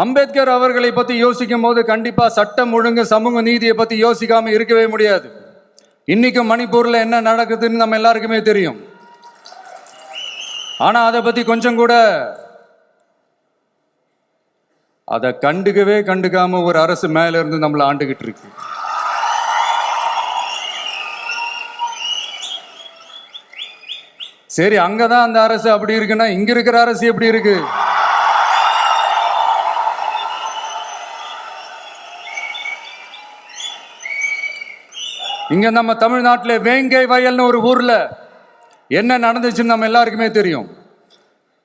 அம்பேத்கர் அவர்களை பத்தி யோசிக்கும் போது கண்டிப்பா சட்டம் ஒழுங்கு சமூக நீதியை பத்தி யோசிக்காம இருக்கவே முடியாது. இன்னைக்கு மணிப்பூர்ல என்ன நடக்குதுன்னு நம்ம எல்லாருக்குமே தெரியும். ஆனா அதை பத்தி கொஞ்சம் கூட அதை கண்டுக்காம ஒரு அரசு மேல இருந்து நம்மளை ஆண்டுகிட்டு இருக்கு. சரி, அங்கதான் அந்த அரசு அப்படி இருக்குன்னா இங்க இருக்கிற அரசு எப்படி இருக்கு? இங்க நம்ம தமிழ்நாட்டில் வேங்கை வயல்னு ஒரு ஊர்ல என்ன நடந்துச்சுன்னு நம்ம எல்லாருக்குமே தெரியும்.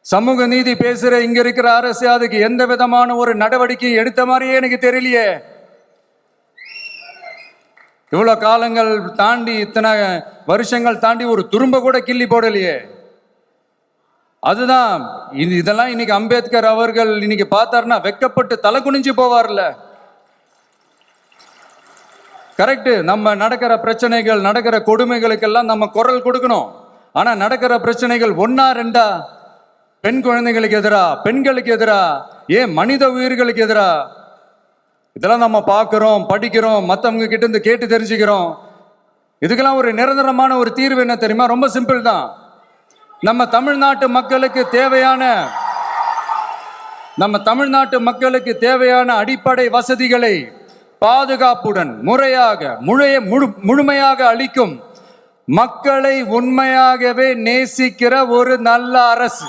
சமூக நீதி பேசுற இங்க இருக்கிற அரசு அதுக்கு எந்த விதமான ஒரு நடவடிக்கை எடுத்த மாதிரியே எனக்கு தெரியலையே. இவ்வளவு காலங்கள் தாண்டி, இத்தனை வருஷங்கள் தாண்டி ஒரு துரும்ப கூட கிள்ளி போடலையே. அதுதான் இதெல்லாம் இன்னைக்கு அம்பேத்கர் அவர்கள் இன்னைக்கு பார்த்தாருன்னா வெக்கப்பட்டு தலை குனிஞ்சு போவார்ல. கரெக்ட், நம்ம நடக்கிற பிரச்சனைகள், நடக்கிற கொடுமைகளுக்கெல்லாம் நம்ம குரல் கொடுக்கணும். ஆனா நடக்கிற பிரச்சனைகள் ஒன்னா ரெண்டா? பெண் குழந்தைகளுக்கு எதிரா, பெண்களுக்கு எதிரா, ஏன் மனித உயிர்களுக்கு எதிரா? இதெல்லாம் நம்ம பார்க்கிறோம், படிக்கிறோம், மற்றவங்க கிட்ட இருந்து கேட்டு தெரிஞ்சுக்கிறோம். இதுக்கெல்லாம் ஒரு நிரந்தரமான ஒரு தீர்வு என்ன தெரியுமா? ரொம்ப சிம்பிள் தான். நம்ம தமிழ்நாட்டு மக்களுக்கு தேவையான அடிப்படை வசதிகளை பாதுகாப்புடன் முழுமையாக அளிக்கும், மக்களை உண்மையாகவே நேசிக்கிற ஒரு நல்ல அரசு.